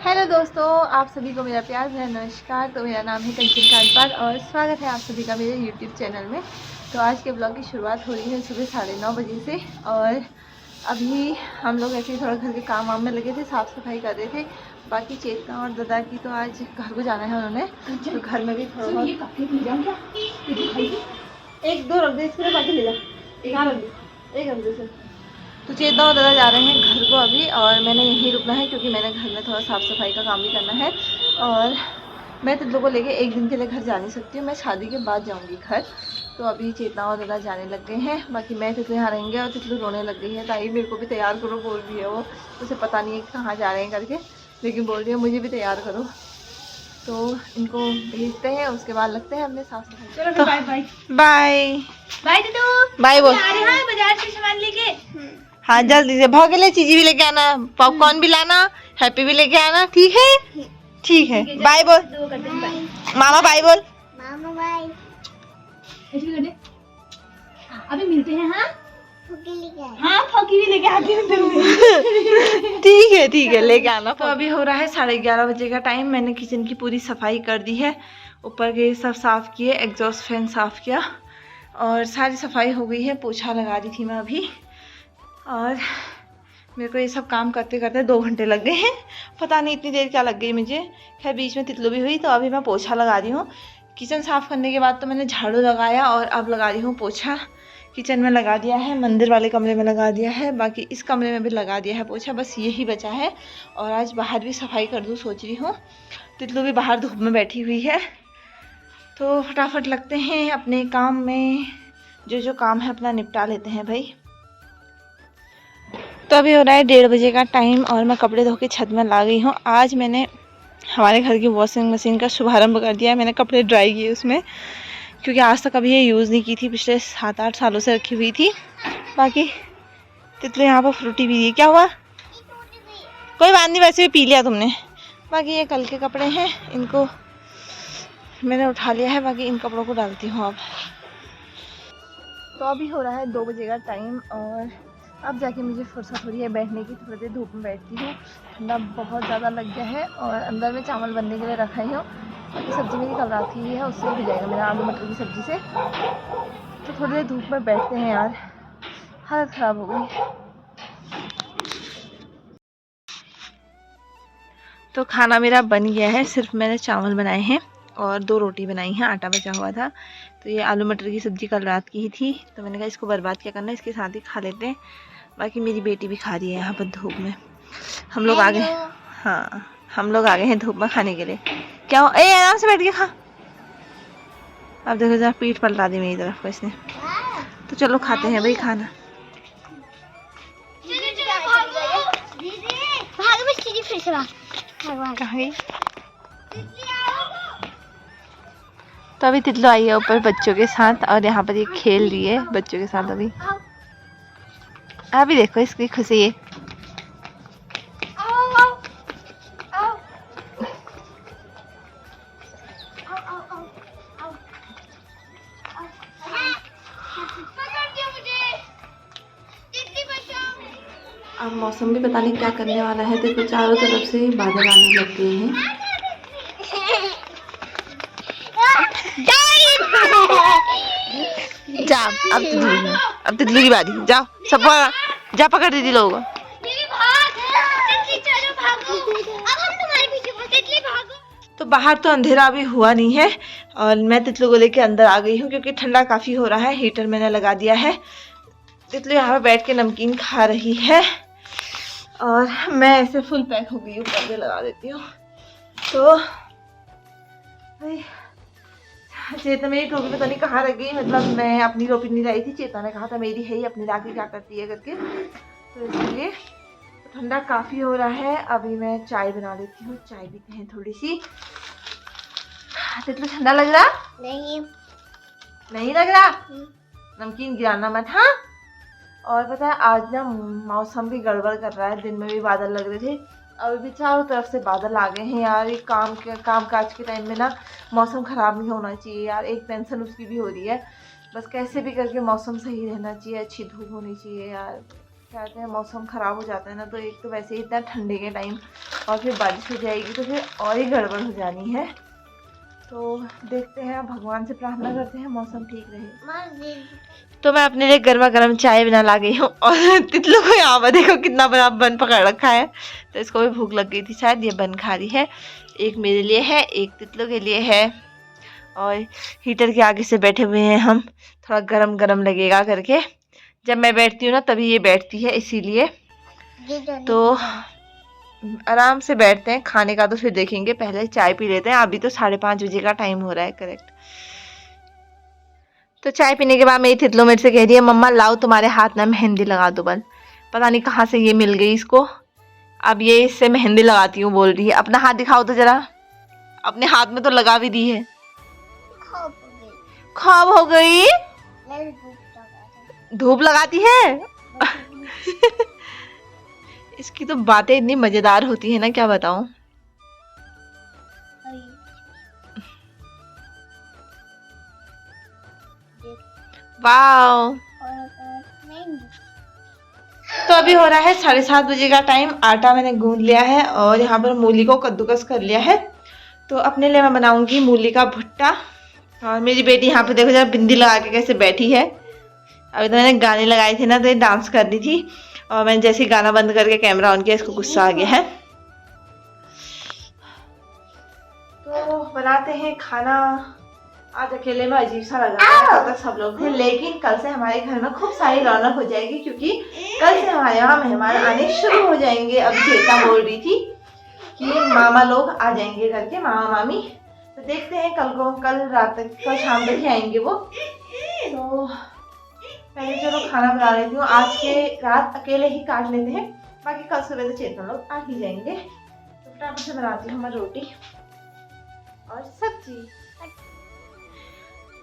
Hello दोस्तों, आप सभी को मेरा प्यार भरा नमस्कार। तो मेरा नाम है कंचन कांडपाल और स्वागत है आप सभी का मेरे यूट्यूब चैनल में। तो आज के ब्लॉग की शुरुआत हो रही है सुबह 9:30 बजे से। और अभी हम लोग ऐसे ही थोड़ा घर के काम वाम में लगे थे, साफ़ सफाई कर रहे थे। बाकी चेतना और दादा की तो आज घर को जाना है उन्होंने, तो घर में भी थोड़ा बहुत एक दो रख दे, इसमें बाकी ले जा, एक रख दे। तो चेतना और दादा जा रहे हैं घर को अभी, और मैंने यहीं रुकना है क्योंकि मैंने घर में थोड़ा साफ़ सफाई का काम भी करना है। और मैं तितलू को लेके एक दिन के लिए घर जा नहीं सकती हूँ, मैं शादी के बाद जाऊँगी घर। तो अभी चेतना और दादा जाने लग गए हैं, बाकी मैं तितलू यहाँ रहेंगे। और तितलू रोने लग गई है, ताई मेरे को भी तैयार करो बोल रही है वो। उसे पता नहीं है कि कहाँ जा रहे हैं करके, लेकिन बोल रही है मुझे भी तैयार करो। तो इनको भेजते हैं, उसके बाद लगते हैं अपने साफ सफाई। चलो तो bye bye bye bye Titlu, bye बोल। बाजार से सामान लेके, हाँ जल्दी से भाग ले, चीज़ी भी लेके आना, पॉपकॉर्न भी लाना, हैप्पी भी लेके आना, ठीक है? ठीक है, बाय बोल मामा, बाय बोल मामा, बाय। अभी मिलते हैं। हाँ फौकी भी लेके आती हूँ ठीक है लेके आना। तो अभी हो रहा है 11:30 बजे का टाइम। मैंने किचन की पूरी सफाई कर दी है, ऊपर के सब साफ़ किए, एग्जॉस्ट फैन साफ़ किया और सारी सफाई हो गई है। पोछा लगा दी थी मैं अभी, और मेरे को ये सब काम करते करते 2 घंटे लग गए हैं। पता नहीं इतनी देर क्या लग गई मुझे। खैर बीच में तितलू भी हुई, तो अभी मैं पोछा लगा रही हूँ। किचन साफ़ करने के बाद तो मैंने झाड़ू लगाया और अब लगा रही हूँ पोछा। किचन में लगा दिया है, मंदिर वाले कमरे में लगा दिया है, बाकी इस कमरे में भी लगा दिया है पोछा, बस यही बचा है। और आज बाहर भी सफाई कर दूँ सोच रही हूँ। तितलू भी बाहर धूप में बैठी हुई है, तो फटाफट लगते हैं अपने काम में। जो काम है अपना निपटा लेते हैं भाई। तो अभी हो रहा है 1:30 बजे का टाइम और मैं कपड़े धो के छत में ला गई हूँ। आज मैंने हमारे घर की वॉशिंग मशीन का शुभारंभ कर दिया है। मैंने कपड़े ड्राई किए उसमें, क्योंकि आज तक कभी ये यूज़ नहीं की थी, पिछले 7-8 सालों से रखी हुई थी। बाकी तितली यहाँ पर फ्रूटी भी दी। क्या हुआ? कोई बात नहीं, वैसे भी पी लिया तुमने। बाकी ये कल के कपड़े हैं, इनको मैंने उठा लिया है, बाकी इन कपड़ों को डालती हूँ अब। तो अभी हो रहा है 2 बजे का टाइम और अब जाके मुझे फुर्सत हो रही है बैठने की। थोड़ी देर धूप में बैठती हूँ, ठंडा बहुत ज़्यादा लग गया है। और अंदर में चावल बनने के लिए रखा ही हूँ, बाकी सब्ज़ी मेरी कल रात की है, उससे भी जाएगा मेरा, आलू मटर की सब्ज़ी से। तो थोड़ी देर धूप में बैठते हैं यार, हालत ख़राब हो गई। तो खाना मेरा बन गया है, सिर्फ मैंने चावल बनाए हैं और 2 रोटी बनाई हैं, आटा बचा हुआ था। तो ये आलू मटर की सब्ज़ी कल रात की ही थी, तो मैंने कहा इसको बर्बाद क्या करना है, इसके साथ ही खा लेते हैं। बाकी मेरी बेटी भी खा रही है यहाँ पर धूप में। हम लोग आ गए, हाँ हम लोग आ गए हैं धूप में खाने के लिए। क्या हो? ए आराम से बैठ के खा। अब देखो जरा पीठ पलटा दी मेरी तरफ को इसने। तो चलो खाते हैं भाई खाना। कहाँ गई? तो अभी तितलू आई है ऊपर बच्चों के साथ, और यहाँ पर ये खेल रही है बच्चों के साथ। अभी देखो इसकी खुशी है। अब मौसम भी पता नहीं क्या करने वाला है, देखो चारों तरफ से बादल आने लग गए हैं। जा अब तितली की बारी, जाओ सब जा पकड़ दीदी लोगों। तो बाहर तो अंधेरा अभी हुआ नहीं है और मैं तितलू को लेके अंदर आ गई हूँ, क्योंकि ठंडा काफ़ी हो रहा है। हीटर मैंने लगा दिया है। तितलू यहाँ पे बैठ के नमकीन खा रही है और मैं ऐसे फुल पैक हो गई हूँ, पर्दे लगा देती हूँ। तो चेतना मेरी टोपी पता नहीं कहाँ रख गई, मतलब मैं अपनी टोपी नहीं लाई थी, चेतना ने कहा था मेरी है ही, अपनी लाके क्या करती है करके। तो इसलिए ठंडा काफ़ी हो रहा है। अभी मैं चाय बना लेती हूँ, चाय पीते हैं थोड़ी सी। तितलू ठंडा लग रहा? नहीं लग रहा? नमकीन गिराना मत, हाँ। और पता है आज ना मौसम भी गड़बड़ कर रहा है, दिन में भी बादल लग रहे थे, अब भी चारों तरफ से बादल आ गए हैं यार। ये काम काज के टाइम में ना मौसम ख़राब नहीं होना चाहिए यार, एक टेंशन उसकी भी हो रही है। बस कैसे भी करके मौसम सही रहना चाहिए, अच्छी धूप होनी चाहिए यार, क्या कहते हैं मौसम ख़राब हो जाता है ना, तो एक तो वैसे ही इतना ठंडे के टाइम और फिर बारिश हो जाएगी तो फिर और ही गड़बड़ हो जानी है। तो देखते हैं, भगवान से प्रार्थना करते हैं मौसम ठीक रहे। तो मैं अपने लिए गर्मा गर्म चाय बना ला गई हूँ और तितलू को यहाँ पर देखो कितना बड़ा बन पकड़ रखा है, तो इसको भी भूख लग गई थी शायद, ये बन खा रही है। एक मेरे लिए है, एक तितलू के लिए है। और हीटर के आगे से बैठे हुए हैं हम, थोड़ा गरम गरम लगेगा करके। जब मैं बैठती हूँ ना तभी ये बैठती है, इसीलिए तो आराम से बैठते हैं। खाने का तो फिर देखेंगे, पहले चाय पी लेते हैं। अभी तो 5:30 बजे का टाइम हो रहा है करेक्ट। तो चाय पीने के बाद मेरी तितलो मेरे से कह रही है मम्मा लाओ तुम्हारे हाथ ना मेहंदी लगा दो बल। पता नहीं कहाँ से ये मिल गई इसको, अब ये इससे मेहंदी लगाती हूँ बोल रही है। अपना हाथ दिखाओ तो जरा, अपने हाथ में तो लगा भी दी है। ख्वाब हो गई, धूप लगाती है। इसकी तो बातें इतनी मजेदार होती है ना, क्या बताऊं। वाओ। तो अभी हो रहा है 7:30 बजे का टाइम। आटा मैंने गूंद लिया है और यहाँ पर मूली को कद्दूकस कर लिया है। तो अपने लिए मैं बनाऊंगी मूली का भुट्टा। और मेरी बेटी यहाँ पे देखो जरा बिंदी लगा के कैसे बैठी है। अभी तो मैंने गाने लगाए थे ना, तो ये डांस कर रही थी और मैंने जैसे ही गाना बंद करके कैमरा ऑन किया इसको गुस्सा आ गया है। तो बनाते हैं खाना। आज अकेले में अजीब सा लग रहा है, कल तक सब लोग थे, लेकिन कल से हमारे घर में खूब सारी रौनक हो जाएगी क्योंकि कल से हमारे यहाँ मेहमान आने शुरू हो जाएंगे। अब चेता बोल रही थी कि मामा लोग आ जाएंगे करके, मामा मामी। तो देखते हैं कल रात तक, कल शाम तक ही आएंगे वो। तो पहले चलो खाना बना लेती हूँ, आज के रात अकेले ही काट लेते हैं, बाकी कल सुबह तो चेतन लोग आ ही जाएंगे। तो फटाफट से बनाती हूँ मैं रोटी और सब्जी।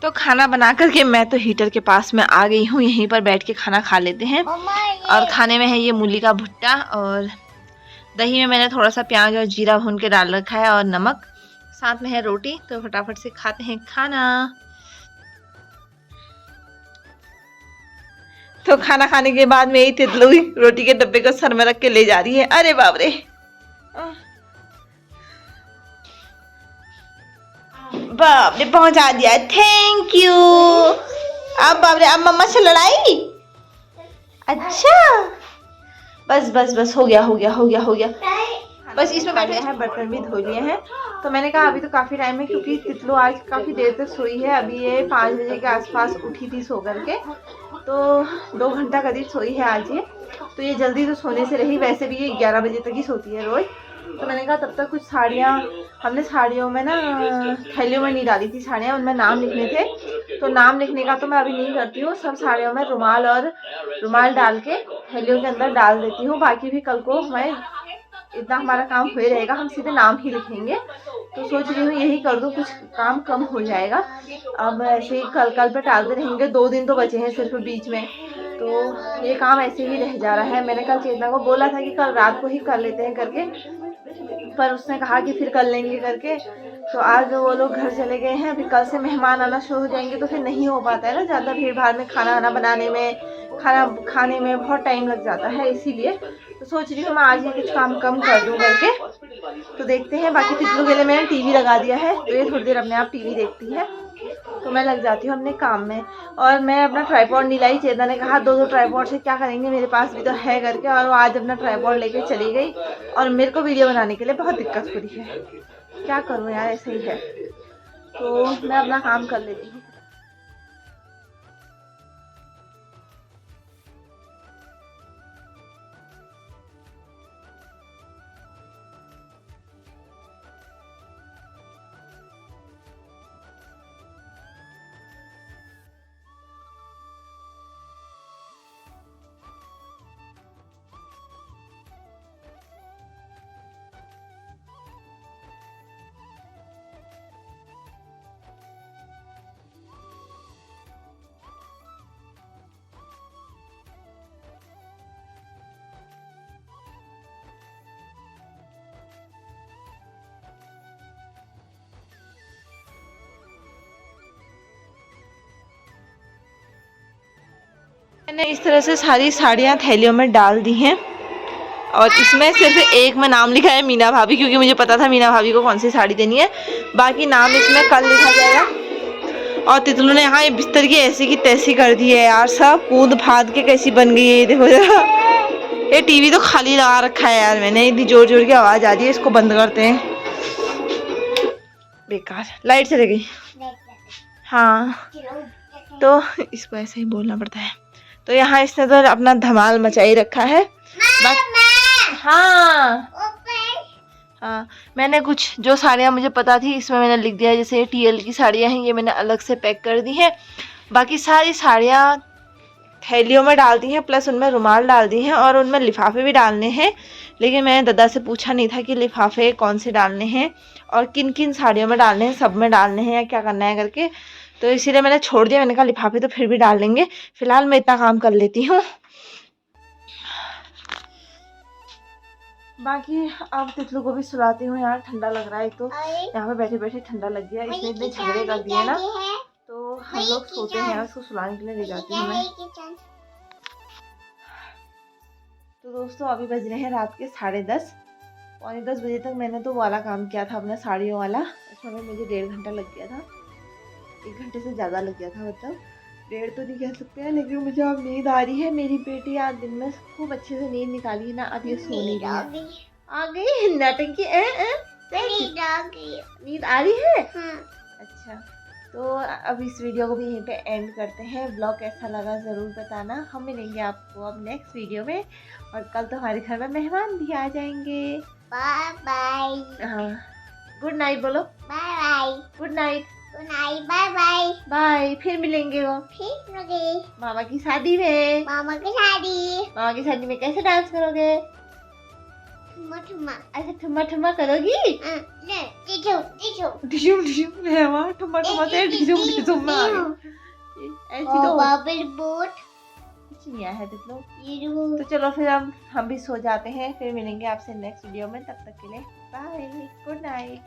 तो खाना बना करके मैं तो हीटर के पास में आ गई हूँ, यहीं पर बैठ के खाना खा लेते हैं। और खाने में है ये मूली का भुट्टा और दही में मैंने थोड़ा सा प्याज और जीरा भून के डाल रखा है और नमक, साथ में है रोटी। तो फटाफट से खाते हैं खाना। तो खाना खाने के बाद मेरी तितलू रोटी के डब्बे को सर में रख के ले जा रही है। अरे बाप रे, बाप रे पहुंचा दिया, थैंक यू। अब बाप रे, अब मम्मा से लड़ाई। अच्छा बस बस बस, हो गया हो गया हो गया हो गया। बस इसमें बैठ गया है, बर्तन भी धो लिए हैं। तो मैंने कहा अभी तो काफ़ी टाइम है क्योंकि तितलू आज काफ़ी देर तक सोई है। अभी ये 5 बजे के आसपास उठी थी सो करके, तो 2 घंटा करीब सोई है आज ये। तो ये जल्दी तो सोने से रही, वैसे भी ये 11 बजे तक ही सोती है रोज़। तो मैंने कहा तब तक कुछ साड़ियाँ, हमने साड़ियों में ना थैलियों में नहीं डाली थी साड़ियाँ, उनमें नाम लिखने थे। तो नाम लिखने का तो मैं अभी नहीं करती हूँ, सब साड़ियों में रुमाल डाल के थैलियों के अंदर डाल देती हूँ। बाकी भी कल को मैं इतना हमारा काम हो रहेगा, हम सीधे नाम ही लिखेंगे। तो सोच रही हूँ यही कर दूँ, कुछ काम कम हो जाएगा। अब ऐसे ही कल पे टालते रहेंगे, 2 दिन तो बचे हैं सिर्फ बीच में, तो ये काम ऐसे ही रह जा रहा है। मैंने कल चेतना को बोला था कि कल रात को ही कर लेते हैं करके, पर उसने कहा कि फिर कर लेंगे करके। तो आज वो लोग घर चले गए हैं, अभी कल से मेहमान आना शुरू हो जाएंगे तो फिर नहीं हो पाता है ना, ज़्यादा भीड़ भाड़ में खाना वाना बनाने में, खाना खाने में बहुत टाइम लग जाता है, इसीलिए तो सोच रही हूँ मैं आज ये कुछ काम कम कर दूँ करके। तो देखते हैं। बाकी तितलू के लिए मैंने टीवी लगा दिया है, तो ये थोड़ी देर अपने आप टीवी देखती है। तो मैं लग जाती हूँ अपने काम में। और मैं अपना ट्राइपॉड नहीं लाई, चेतना ने कहा 2 ट्राइपॉड से क्या करेंगे, मेरे पास भी तो है करके। और वो आज अपना ट्राइपॉड लेके चली गई और मेरे को वीडियो बनाने के लिए बहुत दिक्कत हो रही है। क्या करूँ यार, ऐसे ही है। तो मैं अपना काम कर लेती हूँ। मैंने इस तरह से सारी साड़ियाँ थैलियों में डाल दी हैं और इसमें सिर्फ एक में नाम लिखा है मीना भाभी, क्योंकि मुझे पता था मीना भाभी को कौन सी साड़ी देनी है। बाकी नाम इसमें कल लिखा जाएगा। और तितलू ने यहाँ ये बिस्तर की ऐसी की तैसी कर दी है यार, सब कूद फाद के कैसी बन गई है देखो जरा। ये टीवी तो खाली लगा रखा है यार मैंने, इतनी जोर जोर की आवाज़ आ रही है, इसको बंद करते हैं। बेकार लाइट चली गई। हाँ तो इसको ऐसे ही बोलना पड़ता है। तो यहाँ इसने तो अपना धमाल मचाई रखा है। हाँ हाँ, मैंने कुछ जो साड़ियाँ मुझे पता थी इसमें मैंने लिख दिया, जैसे टीएल की साड़ियाँ हैं ये मैंने अलग से पैक कर दी हैं। बाकी सारी साड़ियाँ थैलियों में डाल दी हैं, प्लस उनमें रुमाल डाल दी हैं और उनमें लिफाफे भी डालने हैं। लेकिन मैंने दादा से पूछा नहीं था कि लिफाफे कौन से डालने हैं और किन किन साड़ियों में डालने हैं, सब में डालने हैं या क्या करना है करके, तो इसीलिए मैंने छोड़ दिया। मैंने कहा लिफाफे तो फिर भी डाल लेंगे, फिलहाल मैं इतना काम कर लेती हूँ। बाकी अब तितलू को भी सुलाती हूँ यार, ठंडा लग रहा है। तो यहाँ पे बैठे बैठे ठंडा लग गया, इसने इतने झगड़े कर दिए ना, तो हम लोग सोते हैं उसको सुलाने के लिए ले जाती हूँ मैं। तो दोस्तों अभी बज रहे हैं रात के 10:30, पौने 10 बजे तक मैंने तो वाला काम किया था अपना साड़ियों वाला। उसमें मुझे 1.5 घंटा लग गया था, 1 घंटे से ज़्यादा लग गया था, मतलब 1.5 तो नहीं कह सकते हैं। लेकिन मुझे अब नींद आ रही है। मेरी बेटी आज दिन में खूब अच्छे से नींद निकाली ना, अब ये सो नहीं रही है। आ गई नाटंकी नींद आ रही है। अच्छा तो अब इस वीडियो को भी यहीं पे एंड करते हैं। ब्लॉग कैसा लगा ज़रूर बताना। हम मिलेंगे आपको अब नेक्स्ट वीडियो में, और कल तो हमारे घर में मेहमान भी आ जाएंगे। Bye bye. हाँ गुड नाइट बोलो। Bye bye. Good night. Good night. Bye bye. Bye, फिर मिलेंगे वो फिर मिलेंगे मामा की शादी में। मामा की शादी। मामा की शादी में कैसे डांस करोगे? ठुमा ठुमा। ऐसे ठुमा ठुमा करोगी? ले टिशू टिशू डिशुम डिशुम है वहाँ, ठुमा ठुमा से डिशुम डिशुम में आ गई। ऐसी तो बाबल बोट कुछ नहीं है तितलो। ये तो चलो फिर अब हम भी सो जाते हैं, फिर मिलेंगे आपसे नेक्स्ट वीडियो में। तब तक के लिए बाय, गुड नाइट।